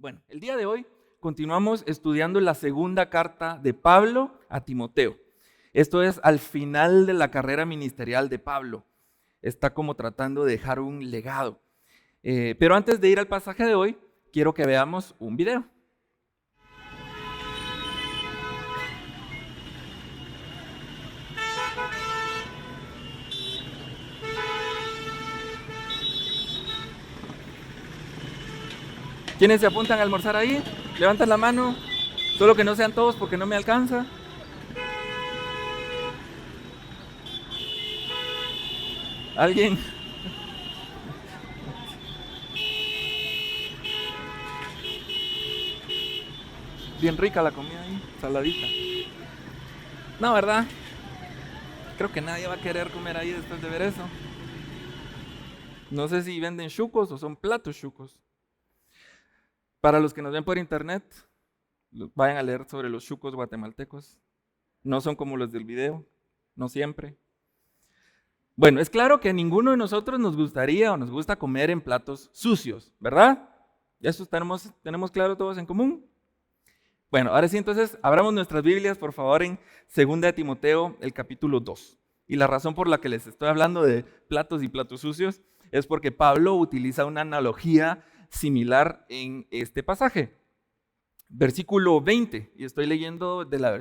Bueno, el día de hoy continuamos estudiando la segunda carta de Pablo a Timoteo. Esto es al final de la carrera ministerial de Pablo. Está como tratando de dejar un legado. Pero antes de ir al pasaje de hoy, quiero que veamos un video. ¿Quiénes se apuntan a almorzar ahí? Levantan la mano. Solo que no sean todos porque no me alcanza. ¿Alguien? Bien rica la comida ahí, saladita. No, ¿verdad? Creo que nadie va a querer comer ahí después de ver eso. No sé si venden chucos o son platos chucos. Para los que nos ven por internet, vayan a leer sobre los chucos guatemaltecos. No son como los del video, no siempre. Bueno, es claro que a ninguno de nosotros nos gustaría o nos gusta comer en platos sucios, ¿verdad? Eso tenemos claro todos en común. Bueno, ahora sí, entonces, abramos nuestras Biblias, por favor, en 2 de Timoteo, el capítulo 2. Y la razón por la que les estoy hablando de platos y platos sucios es porque Pablo utiliza una analogía similar en este pasaje. Versículo 20, y estoy leyendo de la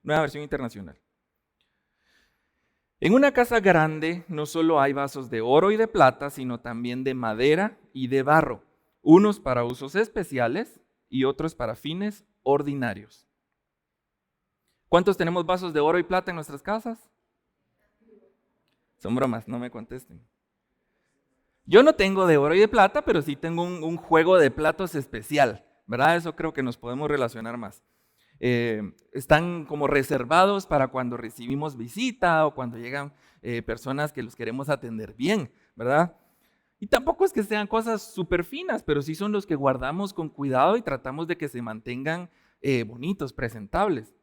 Nueva Versión Internacional. En una casa grande no solo hay vasos de oro y de plata, sino también de madera y de barro, unos para usos especiales y otros para fines ordinarios. ¿Cuántos tenemos vasos de oro y plata en nuestras casas? Son bromas, no me contesten. Yo no tengo de oro y de plata, pero sí tengo un juego de platos especial, ¿verdad? Eso creo que nos podemos relacionar más. Están como reservados para cuando recibimos visita o cuando llegan personas que los queremos atender bien, ¿verdad? Y tampoco es que sean cosas súper finas, pero sí son los que guardamos con cuidado y tratamos de que se mantengan bonitos, presentables.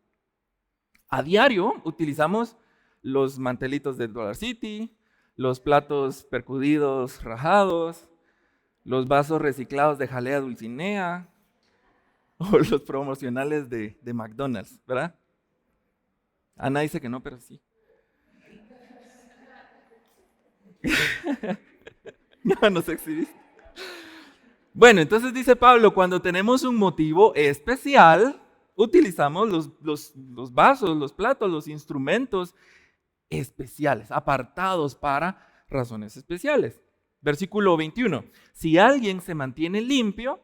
A diario utilizamos los mantelitos del Dollar City, los platos percudidos rajados, los vasos reciclados de jalea Dulcinea o los promocionales de McDonald's, ¿verdad? Ana dice que no, pero sí. Ya nos exhibiste. Bueno, entonces dice Pablo, cuando tenemos un motivo especial, utilizamos los vasos, los platos, los instrumentos especiales, apartados para razones especiales. Versículo 21. Si alguien se mantiene limpio,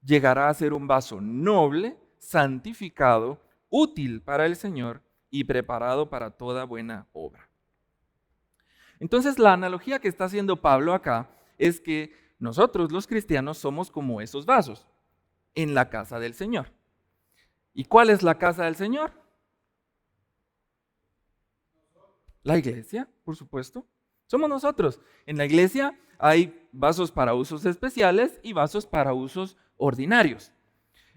llegará a ser un vaso noble, santificado, útil para el Señor y preparado para toda buena obra. Entonces, la analogía que está haciendo Pablo acá es que nosotros los cristianos somos como esos vasos en la casa del Señor. ¿Y cuál es la casa del Señor? La iglesia, por supuesto. Somos nosotros. En la iglesia hay vasos para usos especiales y vasos para usos ordinarios.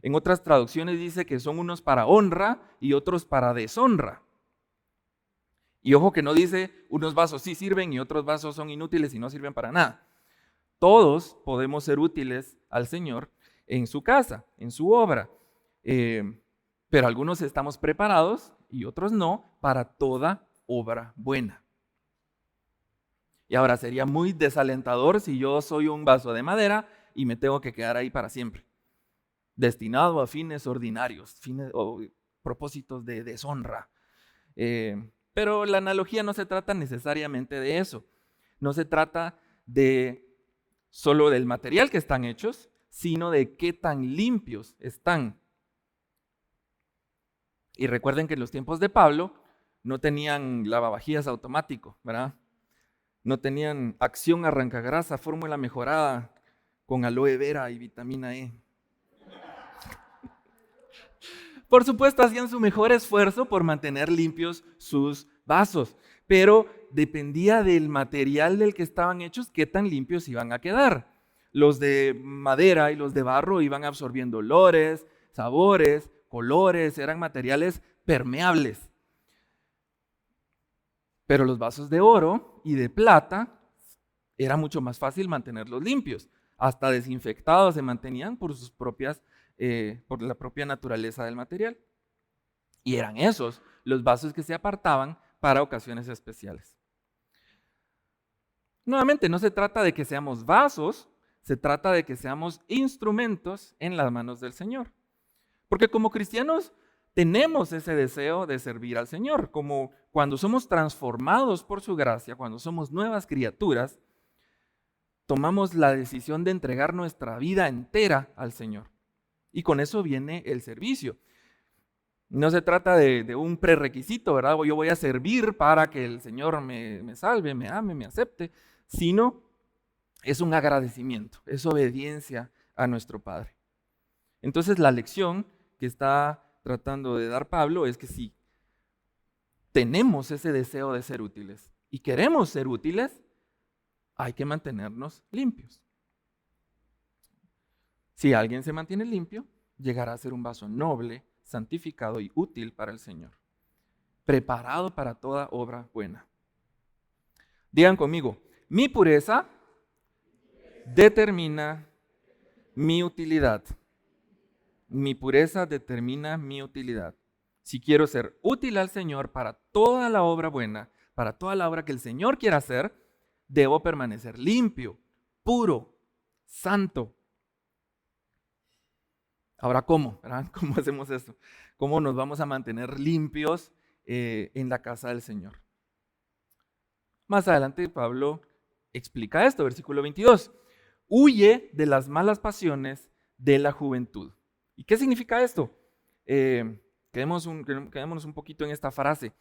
En otras traducciones dice que son unos para honra y otros para deshonra. Y ojo que no dice unos vasos sí sirven y otros vasos son inútiles y no sirven para nada. Todos podemos ser útiles al Señor en su casa, en su obra. Pero algunos estamos preparados y otros no para toda obra buena. Y ahora sería muy desalentador si yo soy un vaso de madera y me tengo que quedar ahí para siempre, destinado a fines ordinarios, fines o propósitos de deshonra. Pero la analogía no se trata necesariamente de eso. No se trata de solo del material que están hechos, sino de qué tan limpios están. Y recuerden que en los tiempos de Pablo no tenían lavavajillas automático, ¿verdad? No tenían acción arrancagrasa, fórmula mejorada con aloe vera y vitamina E. Por supuesto, hacían su mejor esfuerzo por mantener limpios sus vasos, pero dependía del material del que estaban hechos, qué tan limpios iban a quedar. Los de madera y los de barro iban absorbiendo olores, sabores, colores, eran materiales permeables. Pero los vasos de oro y de plata era mucho más fácil mantenerlos limpios. hasta desinfectados se mantenían por por la propia naturaleza del material. Y eran esos los vasos que se apartaban para ocasiones especiales. Nuevamente, no se trata de que seamos vasos, se trata de que seamos instrumentos en las manos del Señor. Porque como cristianos tenemos ese deseo de servir al Señor, como cuando somos transformados por su gracia, cuando somos nuevas criaturas, tomamos la decisión de entregar nuestra vida entera al Señor. Y con eso viene el servicio. No se trata de un prerequisito, ¿verdad? Yo voy a servir para que el Señor me salve, me ame, me acepte, sino es un agradecimiento, es obediencia a nuestro Padre. Entonces la lección que está tratando de dar Pablo es que si tenemos ese deseo de ser útiles y queremos ser útiles, hay que mantenernos limpios. Si alguien se mantiene limpio, llegará a ser un vaso noble, santificado y útil para el Señor, preparado para toda obra buena. Digan conmigo, mi pureza determina mi utilidad. Mi pureza determina mi utilidad. Si quiero ser útil al Señor para toda la obra buena, para toda la obra que el Señor quiera hacer, debo permanecer limpio, puro, santo. Ahora, ¿cómo? ¿Verdad? ¿Cómo hacemos esto? ¿Cómo nos vamos a mantener limpios en la casa del Señor? Más adelante Pablo explica esto, versículo 22. Huye de las malas pasiones de la juventud. ¿Y qué significa esto? Quedémonos un poquito en esta frase,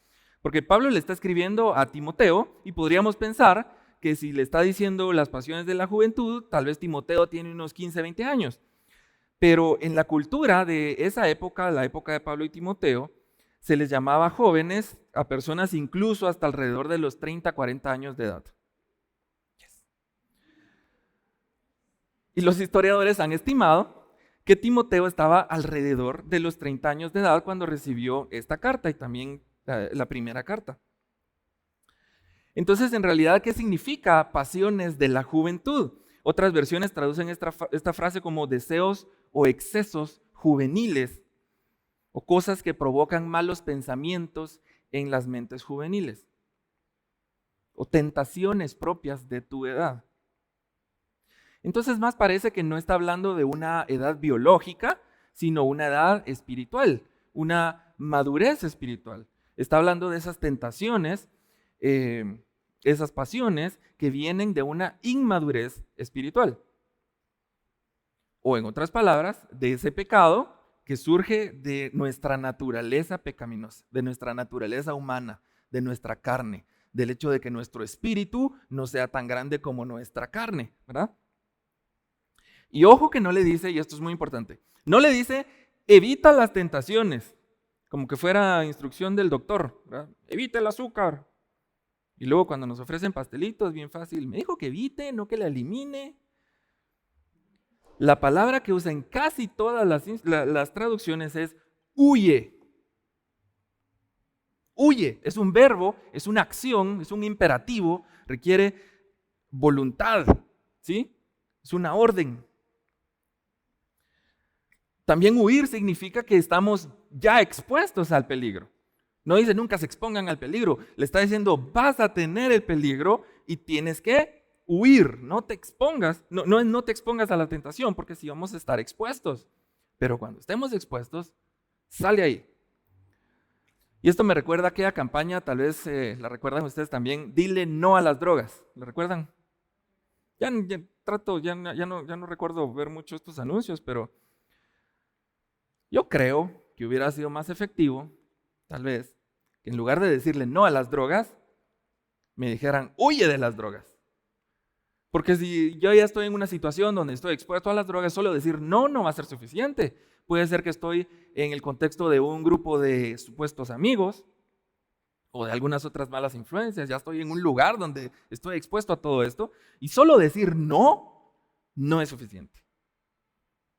porque Pablo le está escribiendo a Timoteo y podríamos pensar que si le está diciendo las pasiones de la juventud, tal vez Timoteo tiene unos 15, 20 años. Pero en la cultura de esa época, la época de Pablo y Timoteo, se les llamaba jóvenes a personas incluso hasta alrededor de los 30, 40 años de edad. Y los historiadores han estimado que Timoteo estaba alrededor de los 30 años de edad cuando recibió esta carta y también la primera carta. Entonces, en realidad, ¿qué significa pasiones de la juventud? Otras versiones traducen esta frase como deseos o excesos juveniles o cosas que provocan malos pensamientos en las mentes juveniles o tentaciones propias de tu edad. Entonces más parece que no está hablando de una edad biológica, sino una edad espiritual, una madurez espiritual. Está hablando de esas tentaciones, esas pasiones que vienen de una inmadurez espiritual. O en otras palabras, de ese pecado que surge de nuestra naturaleza pecaminosa, de nuestra naturaleza humana, de nuestra carne, del hecho de que nuestro espíritu no sea tan grande como nuestra carne, ¿verdad? Y ojo que no le dice, y esto es muy importante, no le dice evita las tentaciones, como que fuera instrucción del doctor, ¿verdad? Evita el azúcar. Y luego cuando nos ofrecen pastelitos, bien fácil, me dijo que evite, no que la elimine. La palabra que usa en casi todas las traducciones es huye. Huye, es un verbo, es una acción, es un imperativo, requiere voluntad, ¿sí? Es una orden. También huir significa que estamos ya expuestos al peligro. No dice nunca se expongan al peligro, le está diciendo vas a tener el peligro y tienes que huir, no te expongas, no te expongas a la tentación porque si vamos a estar expuestos. Pero cuando estemos expuestos, sale ahí. Y esto me recuerda a aquella campaña, tal vez la recuerdan ustedes también, dile no a las drogas. ¿La recuerdan? Ya no recuerdo ver mucho estos anuncios, pero yo creo que hubiera sido más efectivo, tal vez, que en lugar de decirle no a las drogas, me dijeran huye de las drogas. Porque si yo ya estoy en una situación donde estoy expuesto a las drogas, solo decir no va a ser suficiente. Puede ser que estoy en el contexto de un grupo de supuestos amigos o de algunas otras malas influencias. Ya estoy en un lugar donde estoy expuesto a todo esto y solo decir no es suficiente.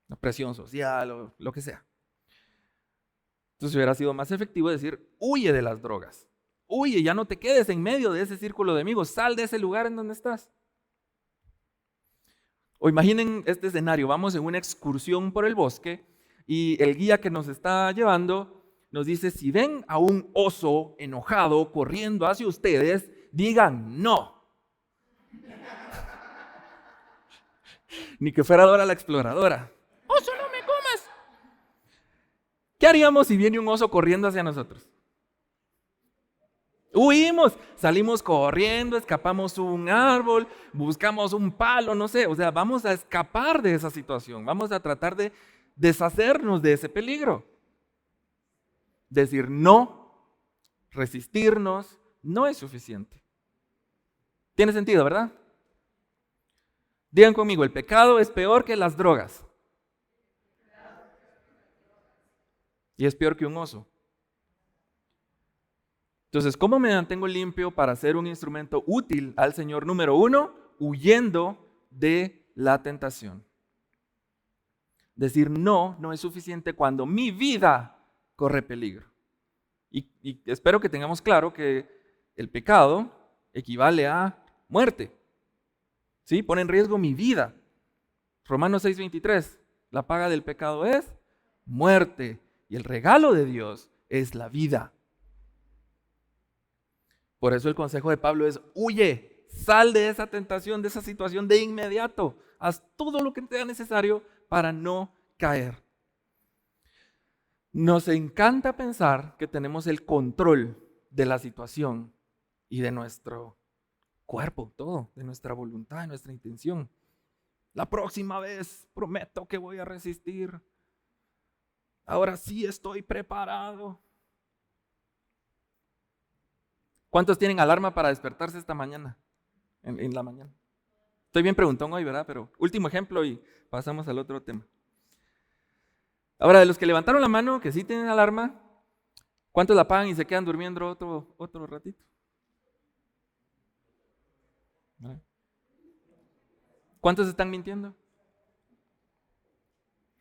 La presión social o lo que sea. Entonces hubiera sido más efectivo decir huye de las drogas. Huye, ya no te quedes en medio de ese círculo de amigos. Sal de ese lugar en donde estás. O imaginen este escenario, vamos en una excursión por el bosque y el guía que nos está llevando nos dice, si ven a un oso enojado corriendo hacia ustedes, digan no. Ni que fuera Dora la Exploradora. ¡Oso, no me comas! ¿Qué haríamos si viene un oso corriendo hacia nosotros? Huimos, salimos corriendo, escapamos un árbol, buscamos un palo, no sé, o sea, vamos a escapar de esa situación, vamos a tratar de deshacernos de ese peligro. Decir no, resistirnos, no es suficiente. ¿Tiene sentido, verdad? Digan conmigo, el pecado es peor que las drogas. Y es peor que un oso. Entonces, ¿cómo me mantengo limpio para ser un instrumento útil al Señor? Número 1, huyendo de la tentación. Decir no es suficiente cuando mi vida corre peligro. Y espero que tengamos claro que el pecado equivale a muerte. ¿Sí? Pone en riesgo mi vida. Romanos 6:23, la paga del pecado es muerte y el regalo de Dios es la vida. Por eso el consejo de Pablo es: huye, sal de esa tentación, de esa situación de inmediato. Haz todo lo que sea necesario para no caer. Nos encanta pensar que tenemos el control de la situación y de nuestro cuerpo, todo, de nuestra voluntad, de nuestra intención. La próxima vez prometo que voy a resistir. Ahora sí estoy preparado. ¿Cuántos tienen alarma para despertarse esta mañana? En la mañana. Estoy bien preguntón hoy, ¿verdad? Pero último ejemplo y pasamos al otro tema. Ahora, de los que levantaron la mano, que sí tienen alarma, ¿cuántos la apagan y se quedan durmiendo otro ratito? ¿Cuántos están mintiendo?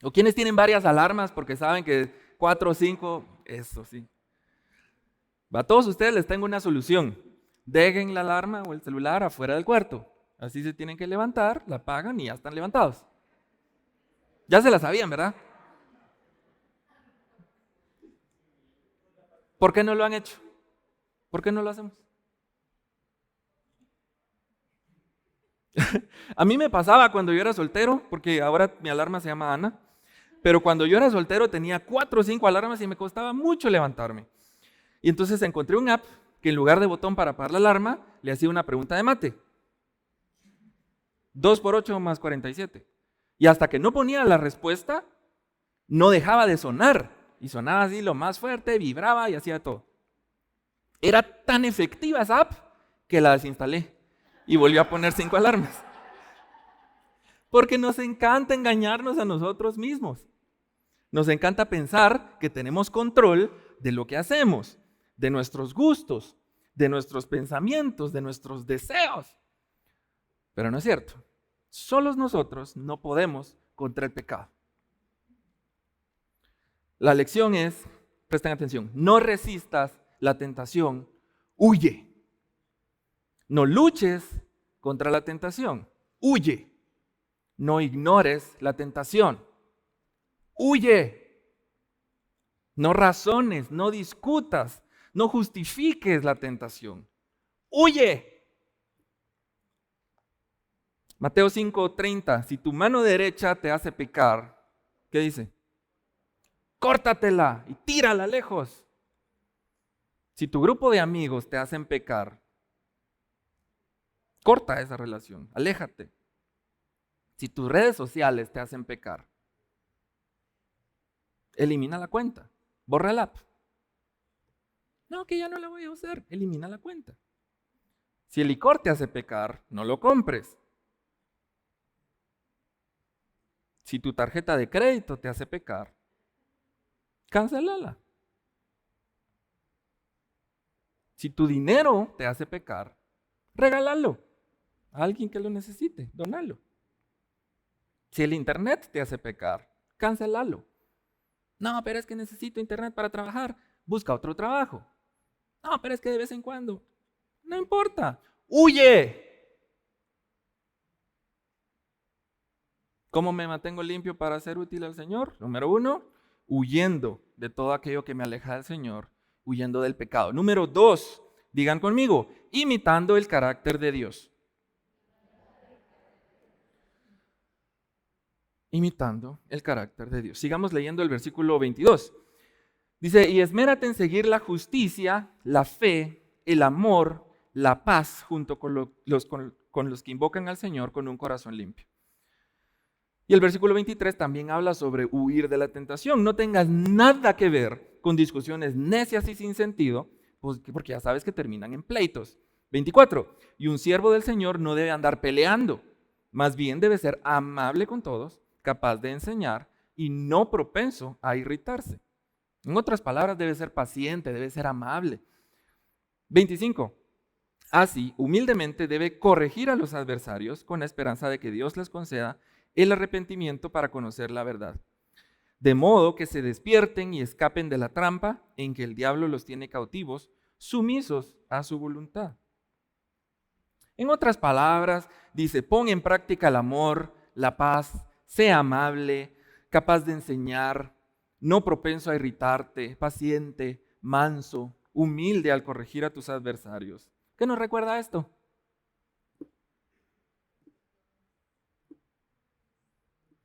¿O quiénes tienen varias alarmas porque saben que 4 o 5, eso sí? A todos ustedes les tengo una solución. Dejen la alarma o el celular afuera del cuarto. Así se tienen que levantar, la apagan y ya están levantados. Ya se la sabían, ¿verdad? ¿Por qué no lo han hecho? ¿Por qué no lo hacemos? A mí me pasaba cuando yo era soltero, porque ahora mi alarma se llama Ana, pero cuando yo era soltero tenía 4 o 5 alarmas y me costaba mucho levantarme. Y entonces encontré un app que en lugar de botón para apagar la alarma, le hacía una pregunta de mate. 2 por 8 más 47. Y hasta que no ponía la respuesta, no dejaba de sonar. Y sonaba así lo más fuerte, vibraba y hacía todo. Era tan efectiva esa app que la desinstalé y volví a poner 5 alarmas. Porque nos encanta engañarnos a nosotros mismos. Nos encanta pensar que tenemos control de lo que hacemos, de nuestros gustos, de nuestros pensamientos, de nuestros deseos. Pero no es cierto. Solos nosotros no podemos contra el pecado. La lección es, presten atención, no resistas la tentación, huye. No luches contra la tentación, huye. No ignores la tentación, huye. No razones, no discutas, no justifiques la tentación, huye. Mateo 5:30, si tu mano derecha te hace pecar, ¿qué dice? Córtatela y tírala lejos. Si tu grupo de amigos te hacen pecar, corta esa relación, aléjate. Si tus redes sociales te hacen pecar, elimina la cuenta, borra el app. No, que ya no la voy a usar, elimina la cuenta. Si el licor te hace pecar, no lo compres. Si tu tarjeta de crédito te hace pecar, cancélala. Si tu dinero te hace pecar, regálalo a alguien que lo necesite, donalo. Si el internet te hace pecar, cancélalo. No, pero es que necesito internet para trabajar, busca otro trabajo. No, pero es que de vez en cuando, no importa, huye. ¿Cómo me mantengo limpio para ser útil al Señor? Número 1, huyendo de todo aquello que me aleja del Señor, huyendo del pecado. Número 2, digan conmigo, imitando el carácter de Dios. Imitando el carácter de Dios. Sigamos leyendo el versículo 22. Dice, y esmérate en seguir la justicia, la fe, el amor, la paz, junto con los que invocan al Señor con un corazón limpio. Y el versículo 23 también habla sobre huir de la tentación. No tengas nada que ver con discusiones necias y sin sentido, porque ya sabes que terminan en pleitos. 24. Y un siervo del Señor no debe andar peleando, más bien debe ser amable con todos, capaz de enseñar y no propenso a irritarse. En otras palabras, debe ser paciente, debe ser amable. 25. Así, humildemente debe corregir a los adversarios con la esperanza de que Dios les conceda el arrepentimiento para conocer la verdad. De modo que se despierten y escapen de la trampa en que el diablo los tiene cautivos, sumisos a su voluntad. En otras palabras, dice, pon en práctica el amor, la paz, sea amable, capaz de enseñar, no propenso a irritarte, paciente, manso, humilde al corregir a tus adversarios. ¿Qué nos recuerda esto?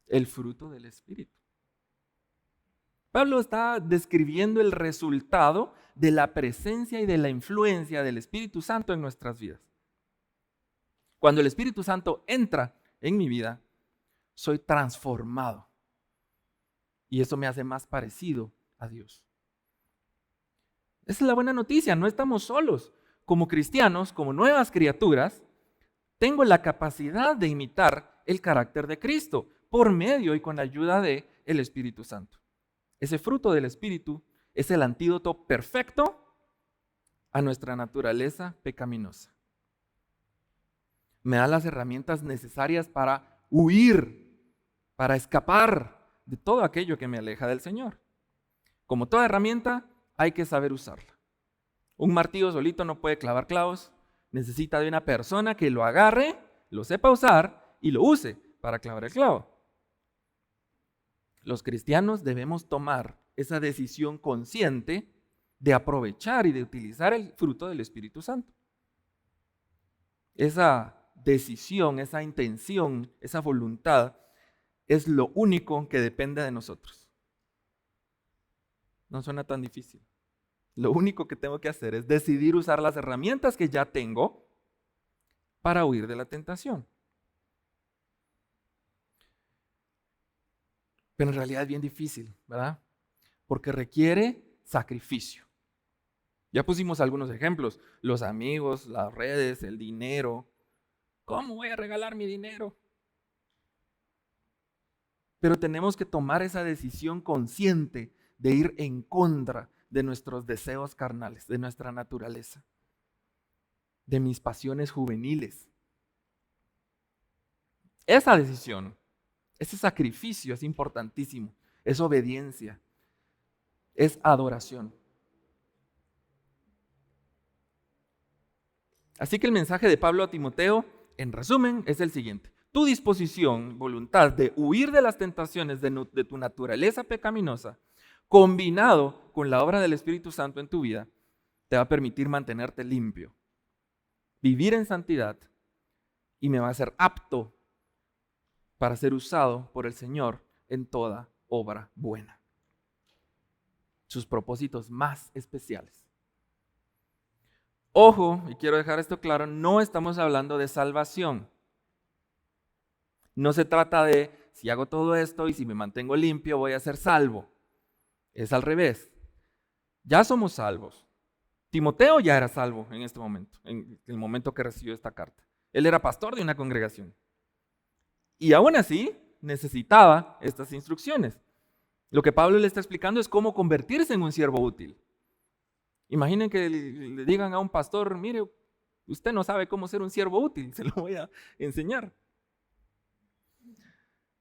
El fruto del Espíritu. Pablo está describiendo el resultado de la presencia y de la influencia del Espíritu Santo en nuestras vidas. Cuando el Espíritu Santo entra en mi vida, soy transformado. Y eso me hace más parecido a Dios. Esa es la buena noticia, no estamos solos. Como cristianos, como nuevas criaturas, tengo la capacidad de imitar el carácter de Cristo por medio y con la ayuda del Espíritu Santo. Ese fruto del Espíritu es el antídoto perfecto a nuestra naturaleza pecaminosa. Me da las herramientas necesarias para huir, para escapar de todo aquello que me aleja del Señor. Como toda herramienta, hay que saber usarla. Un martillo solito no puede clavar clavos, necesita de una persona que lo agarre, lo sepa usar y lo use para clavar el clavo. Los cristianos debemos tomar esa decisión consciente de aprovechar y de utilizar el fruto del Espíritu Santo. Esa decisión, esa intención, esa voluntad es lo único que depende de nosotros. No suena tan difícil. Lo único que tengo que hacer es decidir usar las herramientas que ya tengo para huir de la tentación. Pero en realidad es bien difícil, ¿verdad? Porque requiere sacrificio. Ya pusimos algunos ejemplos, los amigos, las redes, el dinero. ¿Cómo voy a regalar mi dinero? Pero tenemos que tomar esa decisión consciente de ir en contra de nuestros deseos carnales, de nuestra naturaleza, de mis pasiones juveniles. Esa decisión, ese sacrificio es importantísimo, es obediencia, es adoración. Así que el mensaje de Pablo a Timoteo, en resumen, es el siguiente. Tu disposición, voluntad de huir de las tentaciones de tu naturaleza pecaminosa, combinado con la obra del Espíritu Santo en tu vida, te va a permitir mantenerte limpio, vivir en santidad y me va a ser apto para ser usado por el Señor en toda obra buena. Sus propósitos más especiales. Ojo, y quiero dejar esto claro, no estamos hablando de salvación. No se trata de, si hago todo esto y si me mantengo limpio, voy a ser salvo. Es al revés. Ya somos salvos. Timoteo ya era salvo en este momento, en el momento que recibió esta carta. Él era pastor de una congregación. Y aún así, necesitaba estas instrucciones. Lo que Pablo le está explicando es cómo convertirse en un siervo útil. Imaginen que le digan a un pastor, mire, usted no sabe cómo ser un siervo útil, se lo voy a enseñar.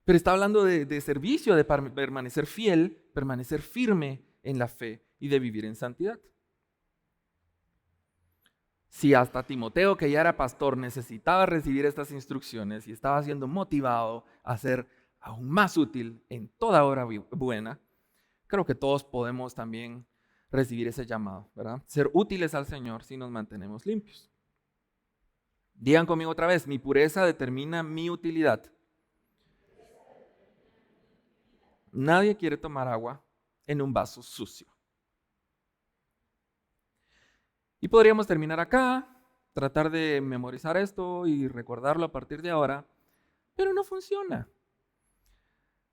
Pero está hablando de servicio, de permanecer fiel, permanecer firme en la fe y de vivir en santidad. Si hasta Timoteo, que ya era pastor, necesitaba recibir estas instrucciones y estaba siendo motivado a ser aún más útil en toda obra buena, creo que todos podemos también recibir ese llamado, ¿verdad? Ser útiles al Señor si nos mantenemos limpios. Digan conmigo otra vez, mi pureza determina mi utilidad. Nadie quiere tomar agua en un vaso sucio. Y podríamos terminar acá, tratar de memorizar esto y recordarlo a partir de ahora, pero no funciona,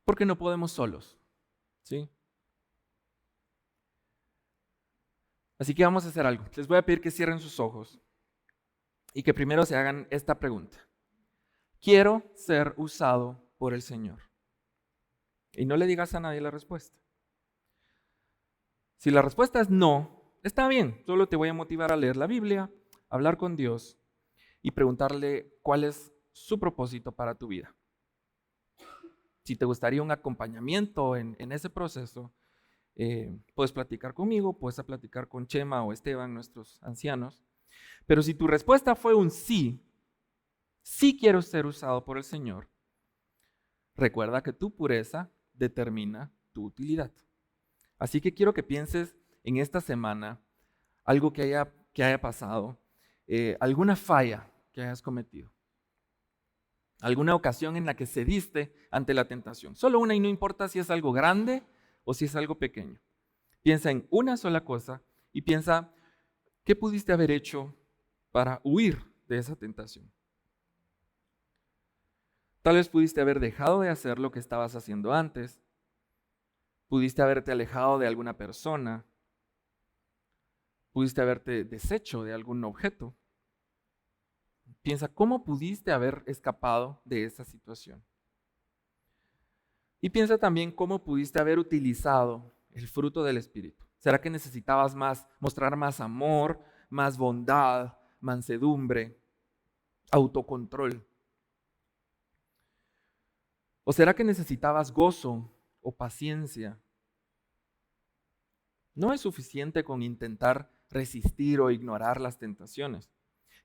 porque no podemos solos, ¿sí? Así que vamos a hacer algo. Les voy a pedir que cierren sus ojos y que primero se hagan esta pregunta. Quiero ser usado por el Señor. Y no le digas a nadie la respuesta. Si la respuesta es no, está bien. Solo te voy a motivar a leer la Biblia, hablar con Dios y preguntarle cuál es su propósito para tu vida. Si te gustaría un acompañamiento en ese proceso, puedes platicar conmigo, puedes platicar con Chema o Esteban, nuestros ancianos. Pero si tu respuesta fue un sí, sí quiero ser usado por el Señor, recuerda que tu pureza determina tu utilidad. Así que quiero que pienses en esta semana algo que haya pasado, alguna falla que hayas cometido, alguna ocasión en la que cediste ante la tentación. Solo una y no importa si es algo grande o si es algo pequeño. Piensa en una sola cosa y piensa qué pudiste haber hecho para huir de esa tentación. Tal vez pudiste haber dejado de hacer lo que estabas haciendo antes. Pudiste haberte alejado de alguna persona. Pudiste haberte deshecho de algún objeto. Piensa cómo pudiste haber escapado de esa situación. Y piensa también cómo pudiste haber utilizado el fruto del Espíritu. ¿Será que necesitabas mostrar más amor, más bondad, mansedumbre, autocontrol? ¿O será que necesitabas gozo o paciencia? No es suficiente con intentar resistir o ignorar las tentaciones.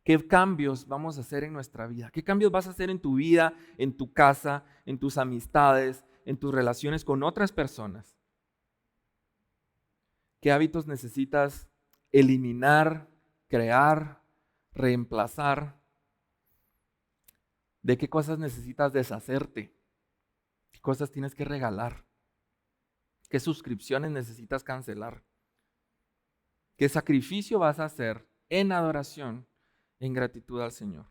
¿Qué cambios vamos a hacer en nuestra vida? ¿Qué cambios vas a hacer en tu vida, en tu casa, en tus amistades, en tus relaciones con otras personas? ¿Qué hábitos necesitas eliminar, crear, reemplazar? ¿De qué cosas necesitas deshacerte? ¿Qué cosas tienes que regalar? ¿Qué suscripciones necesitas cancelar? ¿Qué sacrificio vas a hacer en adoración, en gratitud al Señor?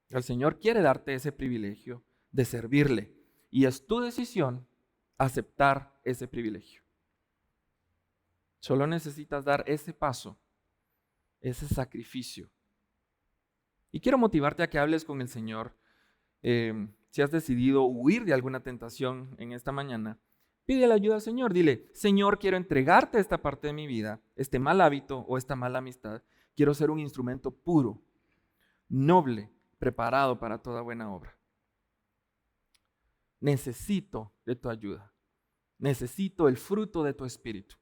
El Señor quiere darte ese privilegio de servirle y es tu decisión aceptar ese privilegio. Solo necesitas dar ese paso, ese sacrificio. Y quiero motivarte a que hables con el Señor. Si has decidido huir de alguna tentación en esta mañana, pide la ayuda al Señor. Dile, Señor, quiero entregarte esta parte de mi vida, este mal hábito o esta mala amistad. Quiero ser un instrumento puro, noble, preparado para toda buena obra. Necesito de tu ayuda. Necesito el fruto de tu espíritu.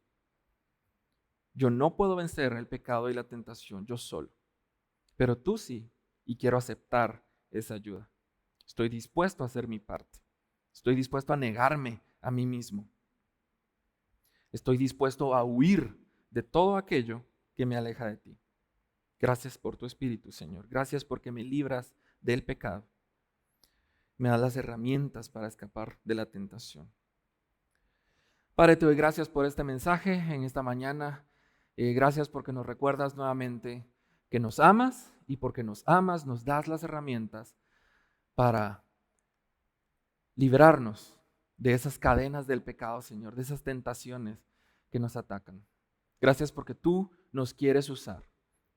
Yo no puedo vencer el pecado y la tentación yo solo, pero tú sí, y quiero aceptar esa ayuda. Estoy dispuesto a hacer mi parte. Estoy dispuesto a negarme a mí mismo. Estoy dispuesto a huir de todo aquello que me aleja de ti. Gracias por tu espíritu, Señor. Gracias porque me libras del pecado. Me das las herramientas para escapar de la tentación. Padre, te doy gracias por este mensaje en esta mañana. Gracias porque nos recuerdas nuevamente que nos amas y porque nos amas nos das las herramientas para librarnos de esas cadenas del pecado, Señor, de esas tentaciones que nos atacan. Gracias porque tú nos quieres usar.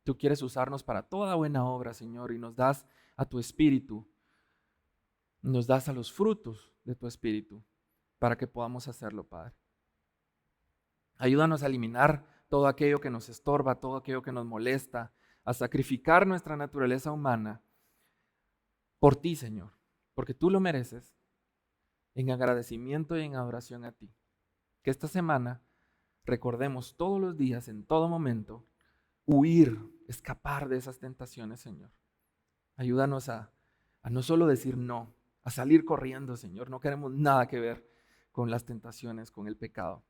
Tú quieres usarnos para toda buena obra, Señor, y nos das a tu espíritu, nos das a los frutos de tu espíritu para que podamos hacerlo, Padre. Ayúdanos a eliminar todo aquello que nos estorba, todo aquello que nos molesta, a sacrificar nuestra naturaleza humana por ti, Señor, porque tú lo mereces, en agradecimiento y en adoración a ti. Que esta semana recordemos todos los días, en todo momento, huir, escapar de esas tentaciones, Señor. Ayúdanos a no solo decir no, a salir corriendo, Señor. No queremos nada que ver con las tentaciones, con el pecado.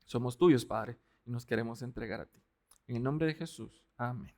Somos tuyos, Padre, y nos queremos entregar a ti. En el nombre de Jesús. Amén.